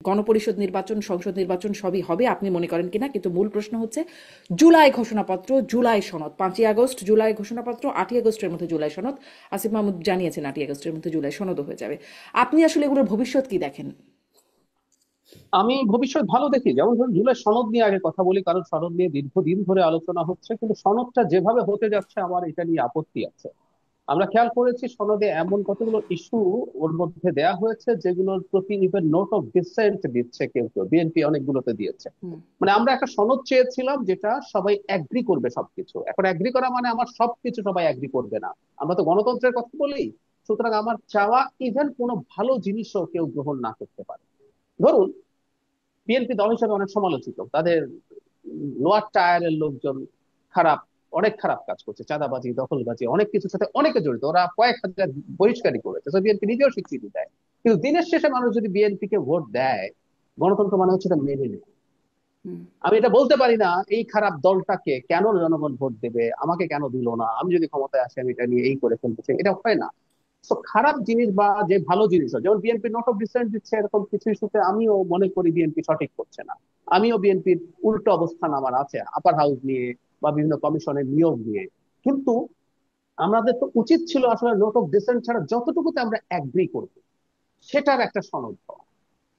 গণপরিষদ নির্বাচন, সংসদ নির্বাচন সবই হবে আপনি মনে করেন কিনা, কিন্তু মূল প্রশ্ন হচ্ছে জুলাই ঘোষণাপত্র, জুলাই সনদ, 5ই আগস্ট জুলাই ঘোষণাপত্র, 8ই আগস্টের মধ্যে জুলাই সনদ। আসিফ মাহমুদ জানিয়েছেন 8ই আগস্টের মধ্যে জুলাই সনদও হয়ে যাবে। আপনি আসলে এগুলোর ভবিষ্যৎ কি দেখেন? আমি ভবিষ্যৎ ভালো দেখি। যেমন ধরুন জুলাই সনদ নিয়ে আগে কথা বলি, কারণ সনদ নিয়ে দীর্ঘদিন ধরে আলোচনা হচ্ছে, কিন্তু সনদটা যেভাবে হতে যাচ্ছে আমার এটা নিয়ে আপত্তি আছে। আমরা খেয়াল করেছি সনদে এমন কতগুলো ইস্যু ওর মধ্যে দেয়া হয়েছে যেগুলোর প্রতি ইভেন নোট অফ ডিসেন্ট দিচ্ছে কেউ কেউ, বিএনপি অনেকগুলোতে দিয়েছে। হুম। মানে আমরা একটা সনদ চেয়েছিলাম যেটা সবাই অ্যাগ্রি করবে সবকিছু। এখন অ্যাগ্রি করা মানে আমার সবকিছু সবাই অ্যাগ্রি করবে না, আমরা তো গণতন্ত্রের কথা বলি। সুতরাং আমার চাওয়া ইভেন কোনো ভালো জিনিসও কেউ গ্রহণ না করতে পারে। ধরুন বিএনপি দল হিসেবে অনেক সমালোচিত, তাদের লোয়ার টায়ারের লোকজন খারাপ, অনেক খারাপ কাজ করছে, চাঁদাবাজি, দখলবাজি, অনেক কিছুর সাথে অনেকে জড়িত, ওরা কয়েক হাজার বহিষ্কারই করেছে, তো বিএনপি নিজেও স্বীকৃতি দেয়। কিন্তু দিনের শেষে মানুষ যদি বিএনপি কে ভোট দেয়, গণতন্ত্র মানে হচ্ছে এটা মেনে নেয়। হুম। আমি এটা বলতে পারি না এই খারাপ দলটাকে কেন জনগণ ভোট দেবে, আমাকে কেন দিল না, আমি যদি ক্ষমতায় আসি আমি এটা নিয়ে এই করে ফেলতে চাই, এটা হয় না। তো খারাপ জিনিস বা যে ভালো জিনিস হয়, যেমন বিএনপি নোট অফ ডিসেন্ট দিচ্ছে, এরকম কিছু ইস্যুতে আমিও মনে করি বিএনপি সঠিক করছে না। আমিও বিএনপির উল্টো অবস্থান আমার আছে আপার হাউস নিয়ে বা বিভিন্ন কমিশনের নিয়োগ নিয়ে। কিন্তু আমাদের তো উচিত ছিল আসলে নোট অফ ডিসেন্ট ছাড়া যতটুকুতে আমরা অ্যাগ্রি করবো সেটার একটা সনদ হওয়া।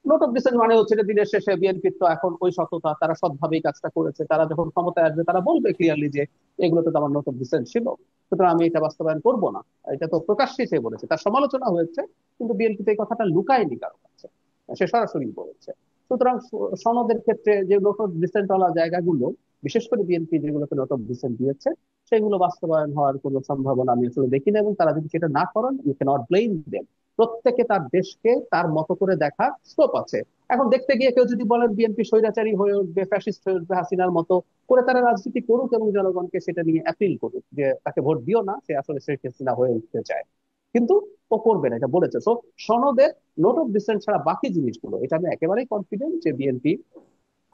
নোট অফ ডিসেন্ট মানে হচ্ছে যে দিনের শেষে বিএনপির তো এখন ওই সততা, তারা সৎভাবেই কাজটা করেছে, তারা যখন ক্ষমতায় আসবে তারা বলবে ক্লিয়ারলি যে এগুলোতে তো আমার নোট অফ ডিসেন্ট ছিল, সুতরাং আমি এটা বাস্তবায়ন করব না। এটা তো প্রকাশ্যে সে বলেছে, তার সমালোচনা হয়েছে, কিন্তু বিএনপি তো এই কথাটা লুকায়নি কারো কাছে, সে সরাসরি বলেছে। সুতরাং সনদের ক্ষেত্রে যে নোট অফ ডিসেন্ট ওয়ালা জায়গাগুলো, বিশেষ করে বিএনপি যেগুলোতে নোট অফ ডিসেন্ট দিয়েছে, সেগুলো বাস্তবায়ন হওয়ার কোনো সম্ভাবনা আমি আসলে দেখি না। এবং তারা যদি সেটা না করেন, ইউ ক্যানট ব্লেম দেম। প্রত্যেকে তার দেশকে তার মতো করে দেখার স্কোপ আছে। এখন দেখতে গিয়ে কেউ যদি বলেন বিএনপি স্বৈরাচারী হয়ে উঠবে, ফ্যাসিস্ট হয়ে উঠবে, হাসিনার মতো করে তারা রাজনীতি করুক এবং জনগণকে সেটা নিয়ে অ্যাপিল করুক যে তাকে ভোট দিও না, সে আসলে শেখ হাসিনা হয়ে উঠতে চায়। কিন্তু ও করবে না, এটা বলেছে। তো সনদের নোট অফ ডিসেন্ট ছাড়া বাকি জিনিসগুলো, এটা আমি একেবারেই কনফিডেন্ট যে বিএনপি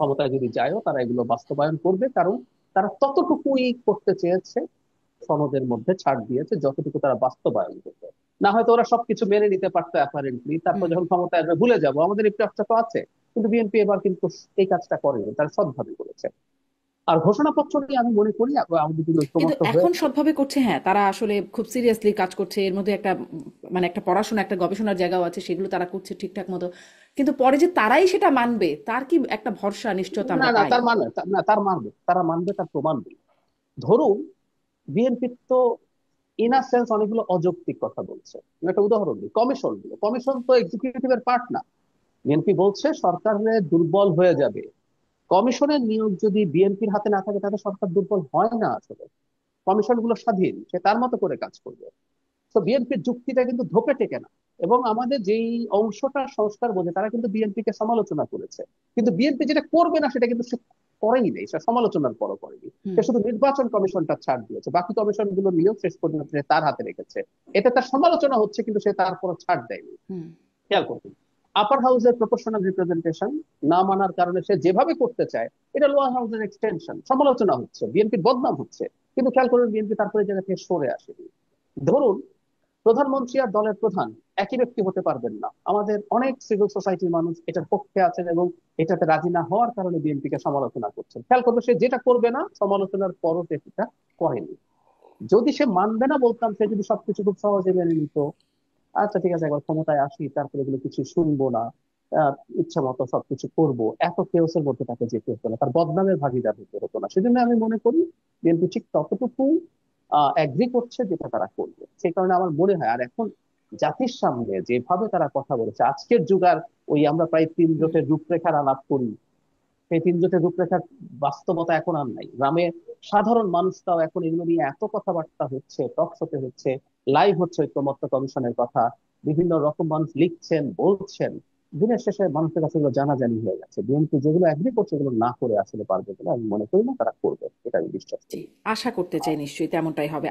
ক্ষমতায় যদি যায়ও তারা এগুলো বাস্তবায়ন করবে, কারণ তারা ততটুকুই করতে চেয়েছে, সনদের মধ্যে ছাড় দিয়েছে যতটুকু তারা বাস্তবায়ন করবে। না হয়তো ওরা সবকিছু মেনে নিতে পারতো অ্যাপারেন্টলি, তারপর হুম। যখন ক্ষমতায় আসবে ভুলে যাবো, আমাদের এই চর্চা তো আছে। কিন্তু বিএনপি এবার কিন্তু এই কাজটা করেনি, তারা সৎভাবে করেছে। আর ঘোষণাপত্র নিয়ে আমি মনে করি আমাদের যদি কিন্তু ঐক্যমত্য এখন হয়েছে। সৎভাবে করছে, হ্যাঁ, তারা আসলে খুব সিরিয়াসলি কাজ করছে, এর মধ্যে একটা মানে একটা পড়াশোনা, একটা গবেষণার জায়গাও আছে, সেগুলো তারা করছে ঠিকঠাক মতো। কিন্তু পরে যে তারাই সেটা মানবে, তার কি একটা ভরসা, নিশ্চয়তা না আমরা না, পাই? তার মানে না, তার মানবে, তারা মানবে, তার প্রমাণ দিই। ধরুন বিএনপি তো ইন সেন্স অনেকগুলো অযৌক্তিক কথা বলছে। আমি একটা উদাহরণ দিই, কমিশন তো এক্সিকিউটিভের পার্ট না। বিএনপি বলছে সরকারের দুর্বল হয়ে যাবে। কমিশনের নিয়োগ যদি বিএনপির হাতে না থাকে তাহলে সরকার দুর্বল হয় না আসলে। কমিশন গুলো স্বাধীন, সে তার মতো করে কাজ করবে। তো বিএনপির যুক্তিটা কিন্তু ধোপে টেকে না। এবং আমাদের যেই অংশটা সংস্কার বোঝে তারা কিন্তু বিএনপি কে সমালোচনা করেছে, কিন্তু বিএনপি যেটা করবে না সেটা কিন্তু সে করেই নেই, সে সমালোচনার পরও করেনি। হুম। সে শুধু নির্বাচন কমিশনটা ছাড় দিয়েছে, বাকি কমিশন গুলো নিয়োগ শেষ পর্যন্ত সে তার হাতে রেখেছে। এতে তার সমালোচনা হচ্ছে কিন্তু সে তারপরও ছাড় দেয়নি। হুম। খেয়াল করুন, আপার হাউসের প্রপোর্শনাল রিপ্রেজেন্টেশন না মানার কারণে সে যেভাবে করতে চায় এটা লোয়ার হাউসের এক্সটেনশন, সমালোচনা হচ্ছে, বিএনপির বদনাম হচ্ছে। কিন্তু খেয়াল করুন বিএনপি তারপরে এই জায়গা থেকে সরে আসেনি। ধরুন প্রধানমন্ত্রী আর দলের প্রধান একই ব্যক্তি হতে পারবেন না। আমাদের অনেক সিভিল সোসাইটির মানুষ এটার পক্ষে আছেন এবং এটাতে রাজি না হওয়ার কারণে বিএনপি কে সমালোচনা করছেন। খেয়াল করবে সে যেটা করবে না, সমালোচনার পরও সে সেটা করেনি। যদি সে মানবে না বলতাম, সে যদি সবকিছু খুব সহজে মেনে নিত, আচ্ছা ঠিক আছে একবার ক্ষমতায় আসি, তারপরে এগুলো কিছু শুনবো না, আহ, ইচ্ছা মতো সবকিছু করবো, এত কেওসের মধ্যে তাকে যেতে হতো না, তার বদনামের ভাগিদার হতে হতো না। সেজন্য আমি মনে করি বিএনপি ঠিক ততটুকু অ্যাগ্রি করছে যেটা তারা করবে। সেই কারণে আমার মনে হয়, আর এখন জাতির সামনে যেভাবে তারা কথা বলেছে, আজকের যুগার ওই আমরা প্রায় তিন হুম। জোটের রূপরেখার আলাপ করি, সেই তিন জোটের রূপরেখার বাস্তবতা এখন আর নাই। গ্রামে সাধারণ মানুষটাও এখন এগুলো নিয়ে এত কথাবার্তা হচ্ছে, টক শোতে হচ্ছে, লাইভ হচ্ছে ঐক্যমত্য কমিশনের কথা, বিভিন্ন রকম মানুষ লিখছেন, বলছেন। দিনের শেষে মানুষের কাছে এগুলো জানাজানি হয়ে গেছে। বিএনপি যেগুলো এগ্রি করছে এগুলো না করে আসলে পারবে বলে আমি মনে করি না, তারা করবে, এটা আমি বিশ্বাস জি, করি। আশা করতে চাই নিশ্চয়ই তেমনটাই হবে।